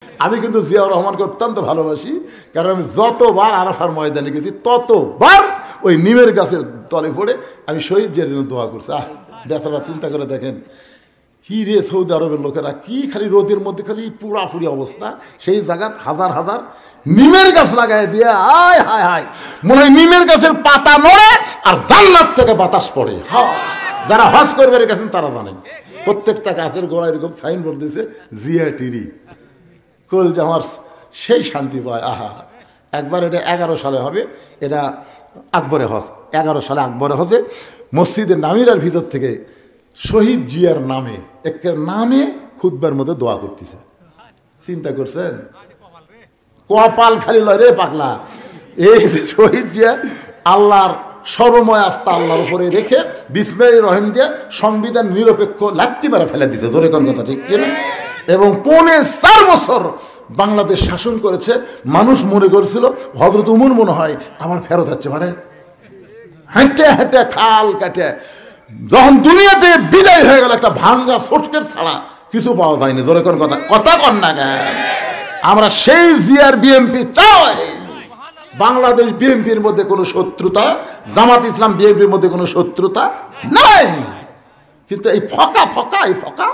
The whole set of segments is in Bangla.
আমি কিন্তু জিয়াউর রহমানকে অত্যন্ত ভালোবাসি, কারণ আমি যতবার আরাফার ময়দানে গেছি ততবার ওই নিমের গাছের তলে পড়ে আমি শহীদ জিয়ার জন্য দোয়া করছি। বেচারা চিন্তা করে দেখেন কি রে, সৌদি আরবের লোকেরা কি খালি রোদের মধ্যে খালি পুরাপুরি অবস্থা, সেই জায়গাত হাজার হাজার নিমের গাছ লাগাই দিয়ে হায় হায় হায় মনে হয় নিমের গাছের পাতা নড়ে আর জান্নাত থেকে বাতাস পড়ে। হ্যাঁ, যারা হজ করবে গেছেন তারা জানেন প্রত্যেকটা গাছের গোড়ায় এরকম সাইনবোর্ড দিয়েছে জিয়া টিরি কল যে আমার সেই শান্তি পায়। আহা, একবার এটা 11 সালে হবে, এটা আকবরে হজ, 11 সালে আকবরে হজে মসজিদের নামিরার ভিতর থেকে শহীদ জিয়ার নামে একটা নামে খুতবার মধ্যে দোয়া করতেছে। চিন্তা করছেন, কপাল খালি লয় রে পাগলা। এই যে শহীদ জিয়া আল্লাহর সর্বময় আস্থা আল্লাহর উপরে রেখে বিসমিল্লাহির রহিম দিয়ে সংবিধান নিরপেক্ষ লাত্তি মারা ফেলে দিছে, জোরে কোন কথা ঠিক কিনা? এবং 4.5 বছর বাংলাদেশ শাসন করেছে। মানুষ মনে করেছিল হযরত উমর মনে হয় আমার ফেরত হচ্ছে, মানে হেঁটে হেঁটে খাল কাটে যখন দুনিয়াতে বিদায় হয়ে গেল একটা ভাঙ্গা সোটকেট ছাড়া কিছু পাওয়া যায়নি। জোরে কোন কথা কথা কন না কেন? আমরা সেই জিয়ার বিএনপি চাই। বাংলাদেশ বিএনপির মধ্যে কোনো শত্রুতা, জামাত ইসলাম বিএনপির মধ্যে কোনো শত্রুতা নাই, কিন্তু এই ফকা ফকা এই ফকা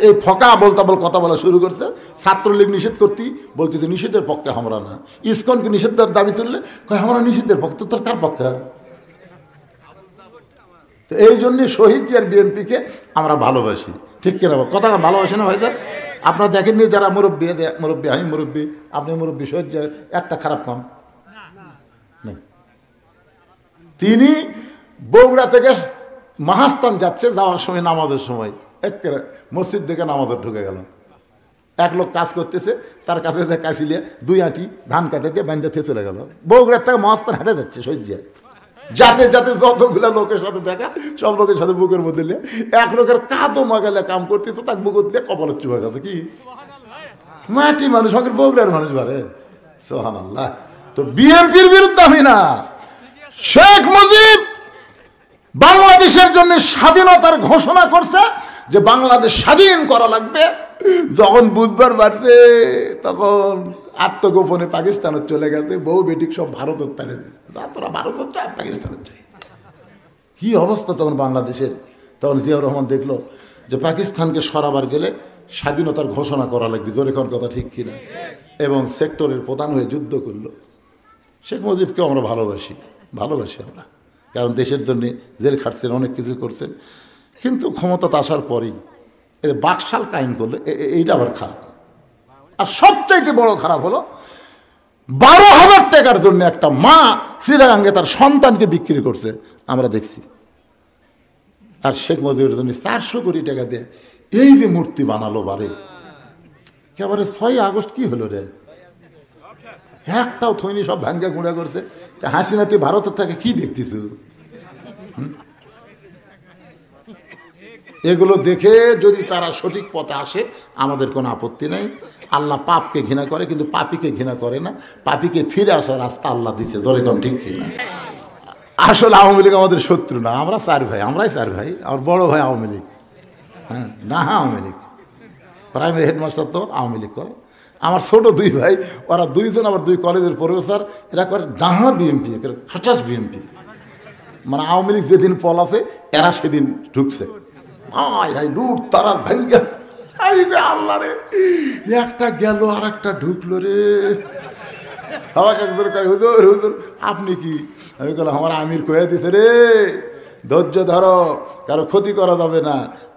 এই ফকা বলতে বল কথা বলা শুরু করছে। ছাত্রলীগ নিষেধ করতেই বলতে তো নিষেধের পক্ষে আমরা না, ইসকনকে নিষেধের দাবি তুললে কয় আমরা নিষেধের পক্ষে, তো তোর কার পক্ষে? তো এই জন্যে শহীদ জিয়ার বিএনপিকে আমরা ভালোবাসি, ঠিক কিনা? কথা ভালোবাসি না ভাইদের? আপনারা দেখেননি যারা মুরব্বী, মুরব্বী আমি মুরব্বী, আপনি মুরব্বী, শহীদ জিয়া একটা খারাপ কাম নেই। তিনি বগুড়া থেকে মাহাস্তান যাচ্ছে, যাওয়ার সময় নামাজের সময় একেবারে মসজিদ থেকে নামাজের ঢুকে গেল। এক লোক কাজ করতেছে, তার কাছে কাশিলিয়ে 2 আঁটি ধান কাটে দিয়ে বান্ধে থেকে চলে গেল। বগুড়ার থেকে মাহাস্তান হেঁটে যাচ্ছে শহীদ জিয়া, যাতে যাতে যতগুলো লোকের সাথে দেখা সব লোকের সাথে বুকের মধ্যে নিয়ে এক লোকের কাঁদো মাগালে কাম করতেছে, তাকে বুকের দিয়ে কপালের চুপে গেছে। কি মাটি মানুষ, আমাদের বগুড়ার মানুষ বারে, সুবহানাল্লাহ। তো বিএনপির বিরুদ্ধে আমি না, শেখ মুজিব বাংলাদেশের জন্য স্বাধীনতার ঘোষণা করছে যে বাংলাদেশ স্বাধীন করা লাগবে। যখন বুধবার বাড়ছে তখন আত্মগোপনে পাকিস্তানে চলে গেছে, বউ বেটিক সব ভারতের তাড়ে দিচ্ছে, তোরা ভারতের পাকিস্তানের চাই। কি অবস্থা তখন বাংলাদেশের? তখন জিয়াউর রহমান দেখলো যে পাকিস্তানকে সরাবার গেলে স্বাধীনতার ঘোষণা করা লাগবে, জোরে কোন কথা ঠিক কিনা? এবং সেক্টরের প্রধান হয়ে যুদ্ধ করলো। শেখ মুজিবকে আমরা ভালোবাসি, ভালোবাসি আমরা, কারণ দেশের জন্য জেল খাটছেন, অনেক কিছু করছেন। কিন্তু ক্ষমতাতে আসার পরেই বাকশাল কায়েম করলে এইটা আবার খারাপ। আর সবচাইতে বড় খারাপ হলো 12,000 টাকার জন্য একটা মা শ্রীরাঙ্গে তার সন্তানকে বিক্রি করছে, আমরা দেখছি। আর শেখ মুজিবের জন্য 400 কোটি টাকা দিয়ে এই যে মূর্তি বানালো বারে, একেবারে 6 আগস্ট কি হলো রে, একটাও থইনি, সব ভাঙ্গা গুঁড়া করছে। হাসিনা তুই ভারতের থেকে কি দেখতিস? এগুলো দেখে যদি তারা সঠিক পথে আসে আমাদের কোনো আপত্তি নেই। আল্লাহ পাপকে ঘৃণা করে, কিন্তু পাপীকে ঘৃণা করে না। পাপীকে ফিরে আসার রাস্তা আল্লাহ দিচ্ছে, ধরে কোন ঠিক কিনা? আসলে আওয়ামী লীগ আমাদের শত্রু না, আমরা 4 ভাই, আমরাই 4 ভাই। আমার বড় ভাই আওয়ামী লীগ, হ্যাঁ না, আওয়ামী লীগ প্রাইমারি হেডমাস্টার তো আওয়ামী লীগ করে। আমার ছোট 2 ভাই, ওরা 2 জন আবার 2 কলেজের প্রফেসর, এরা করে ডাহা বিএমপি, খাটাস বিএমপি। মানে আওয়ামী লীগ যেদিন পল আছে এরা সেদিন ঢুকছে। লুট তারা ভাঙ্গা, আল্লাহ রে, একটা গেল আর একটা ঢুকলো রে। আমাকে হুজুর হুজুর আপনি কি? আমি বললাম আমার আমির কয়ে দিছে রে, ধৈর্য ধরো, কারো ক্ষতি করা যাবে না।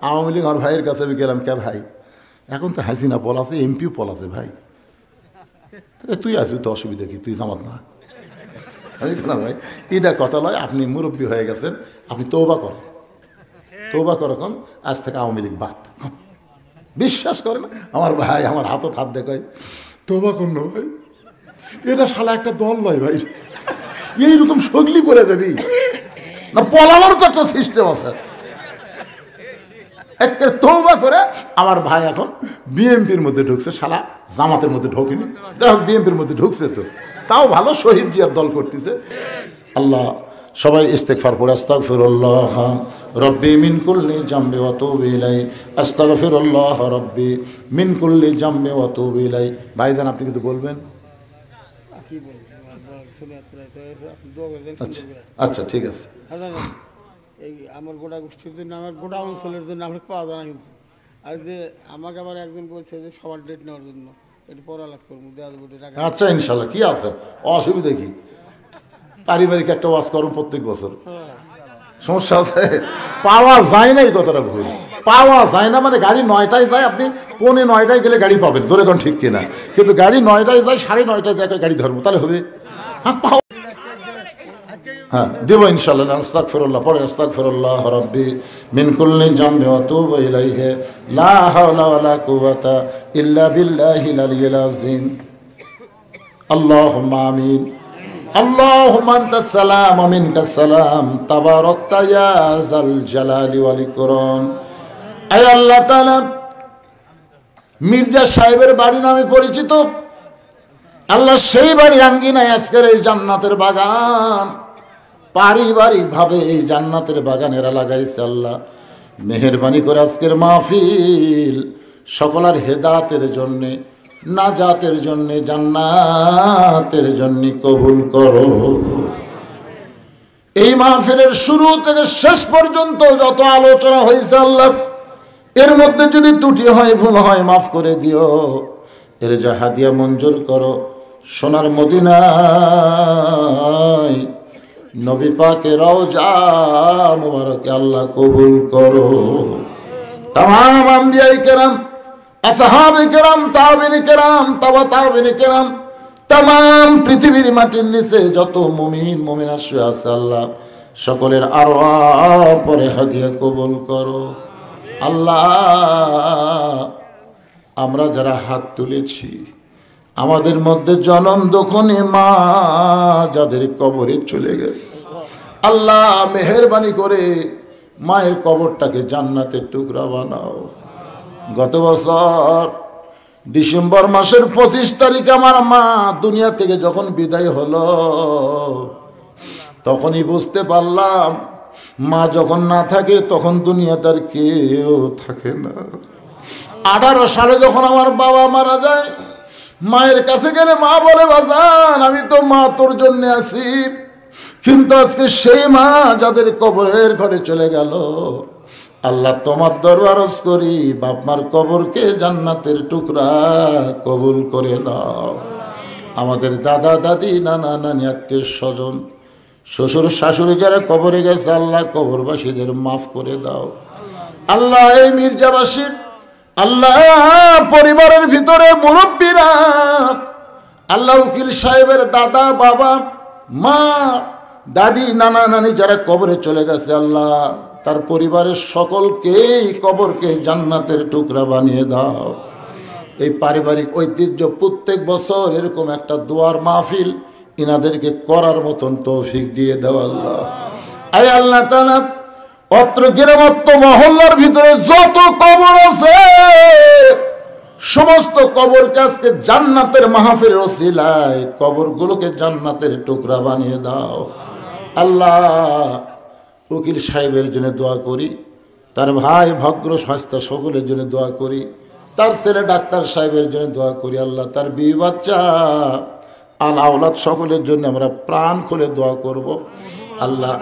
আওয়ামী লীগ আমার ভাইয়ের কাছে আমি গেলাম, কে ভাই এখন তো হাসিনা পল আছে, এমপিও পল আছে, ভাই তুই আসবি তো, অসুবিধা কি? তুই জামাত না? আমি বললাম ভাই এটা কথা নয়, আপনি মুরব্বী হয়ে গেছেন, আপনি তওবা করেন, তওবা করো, কোন আজ থেকে আওয়ামী লীগ বাদ। বিশ্বাস করেন আমার ভাই আমার হাতত হাত দেখায়, তওবা কর না ভাই, এটা শালা একটা দল নয় ভাই, এইরকম সগলি করে যাবি না, পলানোর তো একটা সিস্টেম আছে। একটা তওবা করে আমার ভাই এখন বিএনপির মধ্যে ঢুকছে, শালা জামাতের মধ্যে ঢোকেনি, যাই হোক বিএনপির মধ্যে ঢুকছে, তো তাও ভালো, শহীদ জিয়ার দল করতেছে। আল্লাহ সবাই ইস্তেগফার পড়ে আস্তাগফিরুল্লাহ। রব্বি মিন কুল্লি জামবি ওয়া তুবু ইলাই, আস্তাগফিরুল্লাহ রব্বি মিন কুল্লি জামবি ওয়া তুবু ইলাই। ভাইজান আপনি কিছু বলবেন? আচ্ছা ঠিক আছে। এই আমার গোটা গোষ্ঠীর জন্য, আমার গোটা অঞ্চলের জন্য আমরা পাওয়া যায় না কিন্তু। আর যে আমাকে আবার একজন বলছে যে সবার ডেট নেওয়ার জন্য, এটা পড়ালাভ করবো, দেওয়া যাবো টাকা। আচ্ছা ইনশাল্লাহ, কি আছে, অসুবিধা কি? পারিবারিক একটা ওয়াজ করুন প্রত্যেক বছর, সমস্যা আছে? পাওয়া যায় না, এই কথাটা ভুল। পাওয়া যায় না মানে গাড়ি 9টায় যায়, আপনি 8:45 গেলে গাড়ি পাবেন, ধরে কোন ঠিক কিনা? কিন্তু গাড়ি 9টায় যায়, 9:30 যায় গাড়ি ধরবো, তাহলে হবে? হ্যাঁ দেবো ইনশাল্লাহ। আস্তাগফিরুল্লাহ পড়েন, আস্তাগফিরুল্লাহ রাব্বি মিন কুল্লি জামবি ওয়া তুবু ইলাইহি, লা হাওলা ওয়ালা কুওয়াতা ইল্লা বিল্লাহিল আলিয়্যিল আযীম। আল্লাহুম্মা আমিন। আল্লাহুম্মা আনতাস সালাম ওয়া মিনকাস সালাম, তাবারাকতা ইয়া যাল জালালি ওয়াল ইকরাম। আয় আল্লাহ তাআলা, মির্জা সাহেবের বাড়ি নামে পরিচিত আল্লাহ, সেই বাড়ির আঙ্গিনায় আজকের এই জান্নাতের বাগান, পারিবারিকভাবে এই জান্নাতের বাগানেরা লাগাইছে আল্লাহ। মেহেরবানি করে আজকের মাহফিল সকলের হেদায়েতের জন্যে, নাজাতের জন্যে, জান্নাতের জন্যে কবুল করো। এই মাহফিলের শুরু থেকে শেষ পর্যন্ত যত আলোচনা হয়েছে আল্লাহ, এর মধ্যে যদি ত্রুটি হয়, ভুল হয়, মাফ করে দিও। এর যা হাদিয়া মঞ্জুর করো, সোনার মদিনায় নবী পাকের রওজা মুবারকে আল্লাহ কবুল করো। তামাম আম্বিয়ায়ে কেরাম, আসহাবে কেরাম, তাবেঈনে কেরাম, তাবেঈনে কেরাম, তামাম পৃথিবীর মাটির নিচে যত মুমিন মুমিনা শুয়ে আছে আল্লাহ, সকলের আরওয়াহ পরে হাদিয়া কবুল করো আল্লাহ। আমরা যারা হাত তুলেছি, আমাদের মধ্যে জনম দখনে মা যাদের কবরে চলে গেছে আল্লাহ, মেহেরবানি করে মায়ের কবরটাকে জান্নাতের টুকরা বানাও। গত বছর ডিসেম্বর মাসের 25 তারিখে আমার মা দুনিয়া থেকে যখন বিদায় হলো, তখনই বুঝতে পারলাম মা যখন না থাকে তখন দুনিয়াতে আর কেউ থাকে না। 18 সালে যখন আমার বাবা মারা যায়, মায়ের কাছে গেলে মা বলে, বাজান আমি তো মা তোর জন্য আছি। কিন্তু আজকে সেই মা যাদের কবরের ঘরে চলে গেল, আল্লাহ তোমার দরবার আরজ করি, বাপ মার কবরকে জান্নাতের টুকরা কবুল করে নাও। আমাদের দাদা দাদি, নানা নানি, আত্মীয় স্বজন, শ্বশুর শাশুড়ি যারা কবরে গেছে আল্লাহ কবরবাসীদের মাফ করে দাও আল্লাহ। এই মির্জাবাসীর আল্লাহ পরিবারের ভিতরে মুরব্বীরা আল্লাহ, উকিল সাহেবের দাদা, বাবা, মা, দাদি, নানা নানি যারা কবরে চলে গেছে আল্লাহ, তার পরিবারের সকলকেই কবরকে জান্নাতের টুকরা বানিয়ে দাও। এই পারিবারিক ঐতিহ্য প্রত্যেক বছর এরকম একটা দোয়ার মাহফিল ইনাদেরকে করার মতন তৌফিক দিয়ে দাও আল্লাহ। আয় আল্লাহ তাআলা, অত্র গ্রামত্ব মহল্লার ভিতরে যত কবর আছে, সমস্ত কবরকে আজকে জান্নাতের মাহফিলের ওসিলায় কবরগুলোকে জান্নাতের টুকরা বানিয়ে দাও আল্লাহ। উকিল সাহেবের জন্য দোয়া করি, তার ভাই ভগ্র স্বাস্থ্য সকলের জন্য দোয়া করি, তার ছেলে ডাক্তার সাহেবের জন্য দোয়া করি আল্লাহ, তার বিবি বাচ্চা আওলাদ সকলের জন্য আমরা প্রাণ খুলে দোয়া করব আল্লাহ।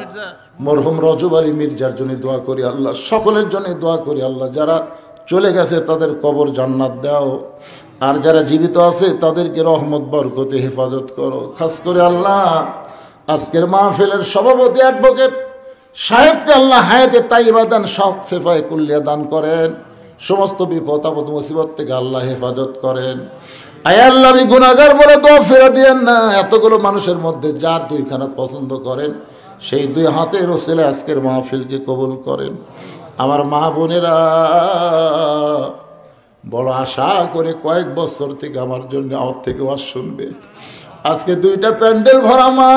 মরহুম রজব আলী মির্জার জন্য দোয়া করি আল্লাহ, সকলের জন্য দোয়া করি আল্লাহ। যারা চলে গেছে তাদের কবর জান্নাত দাও, আর যারা জীবিত আছে তাদেরকে রহমত বরকতে হেফাজত করো। খাস করে আল্লাহ আজকের মাহফিলের সভাপতি অ্যাডভোকেট সাহেবকে আল্লাহ হায়াতে তাইবা দান, সব সেফায়ে কুল্লিয়া দান করেন, সমস্ত বিপদ আপদ মুসিবত থেকে আল্লাহ হেফাজত করেন। আয় আল্লাহ, আমি গুনাহগার বলে দোয়া ফেরা দিয়েন না। এতগুলো মানুষের মধ্যে যার দুইখানা পছন্দ করেন, সেই দুই হাতের ওসিলে আজকের মাহফিলকে কবুল করেন। আমার মা বোনেরা বড় আশা করে কয়েক বছর থেকে আমার জন্য আমার থেকে ওয়াজ শুনবে, আজকে 2টা প্যান্ডেল ভরা মা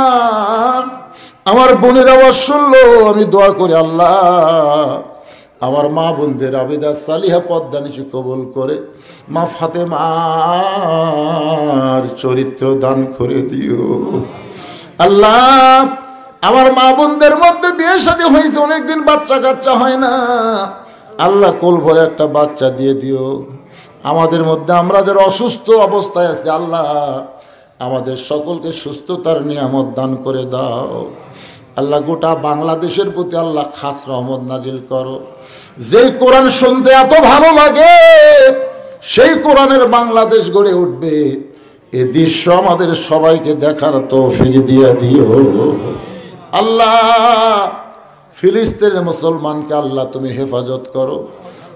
আমার বোনের আওয়াজ শুনলো। আমি দোয়া করি আল্লাহ আমার মা বোনদের আবেদা সালিহা পদ্মানিশি কবুল করে মা ফাতেমার চরিত্র দান করে দিও আল্লাহ। আমার মা বোনদের মধ্যে বিয়ে শাদী হয়েছে, অনেকদিন বাচ্চা কাচ্চা হয় না, আল্লাহ কোল ভরে একটা বাচ্চা দিয়ে দিও। আমাদের মধ্যে আমরা যারা অসুস্থ অবস্থায় আছি, আল্লাহ আমাদের সকলকে সুস্থতার নিয়ামত দান করে দাও। আল্লাহ গোটা বাংলাদেশের প্রতি আল্লাহ খাস রহমত নাজিল করো। যেই কোরআন শুনতে এত ভালো লাগে, সেই কোরআনের বাংলাদেশ গড়ে উঠবে, এ দৃশ্য আমাদের সবাইকে দেখার তৌফিক দিয়ে দিও। আল্লাহ ফিলিস্তিনের মুসলমানকে আল্লাহ তুমি হেফাজত করো,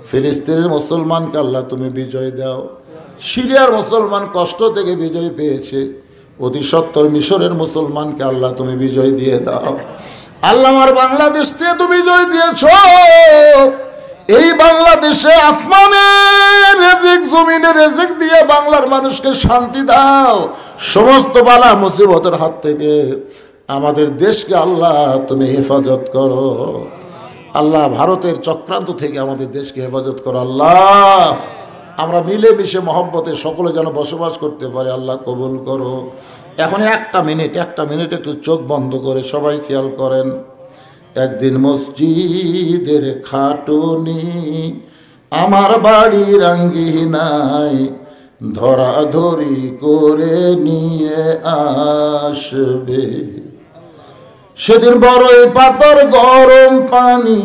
ফিলিস্তিনের মুসলমানকে আল্লাহ তুমি বিজয় দাও। সিরিয়ার মুসলমান কষ্ট থেকে বিজয় পেয়েছে, অতি সত্তর মিশরের মুসলমানকে আল্লাহ তুমি বিজয় দিয়ে দাও। আল্লাহ আমার বাংলাদেশ থেকে তুমি বিজয় দিয়েছ, এই বাংলাদেশে আসমানের রেজিক জমিনের রেজিক দিয়ে বাংলার মানুষকে শান্তি দাও। সমস্ত বালা মুসিবতের হাত থেকে আমাদের দেশকে আল্লাহ তুমি হেফাজত করো। আল্লাহ ভারতের চক্রান্ত থেকে আমাদের দেশকে হেফাজত করো। আল্লাহ আমরা মিলেমিশে মহব্বতে সকলে যেন বসবাস করতে পারে, আল্লাহ কবুল করো। এখন একটা মিনিট একটু চোখ বন্ধ করে সবাই খেয়াল করেন। একদিন মসজিদের খাটুনি আমার বাড়ির আঙ্গিনায় ধরাধরি করে নিয়ে আসবে। সেদিন বড়ই পাতর গরম পানি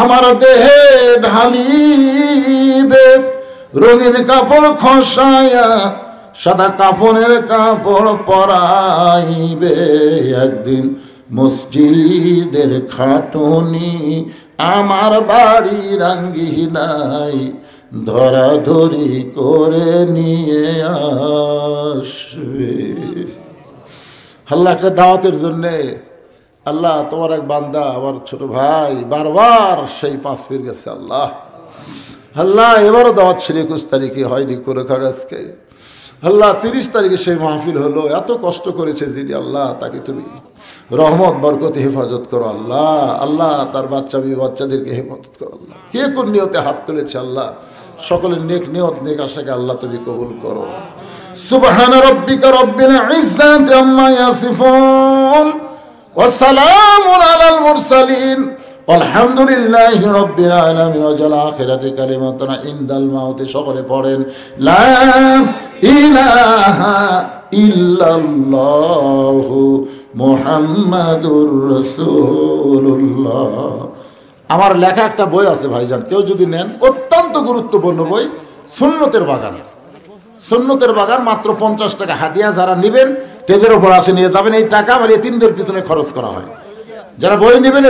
আমার দেহে ঢালিবে, রঙিন কাপড় খসায়া সাদা কাফনের কাপড় পরাইবে। একদিন মসজিদের খাটুনি আমার বাড়ির আঙ্গিনায় ধরাধরি করে নিয়ে আসবে। আল্লাহ একটা দাওয়াতের জন্যে, আল্লাহ তোমার এক বান্দা আমার ছোট ভাই বারবার সেই 5 পীর গেছে। আল্লাহ এবারও দাওয়াত ছিল 21 তারিখে, হয়নি করে খাড়ে আজকে। আল্লাহ 30 তারিখে সেই মাহফিল হলো, এত কষ্ট করেছে যিনি, আল্লাহ তাকে তুমি রহমত বরকতে হেফাজত করো। আল্লাহ তার বাচ্চাদেরকে হেফাজত করো। আল্লাহ কে কোন নিয়তে হাত তুলেছে, আল্লাহ সকলের নেক নিয়ত নেক আশাকে আল্লাহ তুমি কবুল করো। সুবহান রাব্বিকা রাব্বিল ইজ্জাতি আম্মা ইয়াসিফুন ওয়া সালামুন আলাল মুরসালিন আলহামদুলিল্লাহি রাব্বিল আলামিন। ওয়াল আখিরাতি কালিমাতুন ইনদাল মাউতি। সকলে পড়েন লা ইলাহা ইল্লাল্লাহু মুহাম্মাদুর রাসূলুল্লাহ। আমার লেখা একটা বই আছে ভাইজান, কেউ যদি নেন, অত্যন্ত গুরুত্বপূর্ণ বই, সুন্নতের বাগান। সুন্নতের বাগান মাত্র 50 টাকা হাদিয়া। যারা নেবেন টেজের ওপর আসে নিয়ে যাবেন। এই টাকা আমার এতিমদের পিছনে খরচ করা হয়। যারা বই নেবেন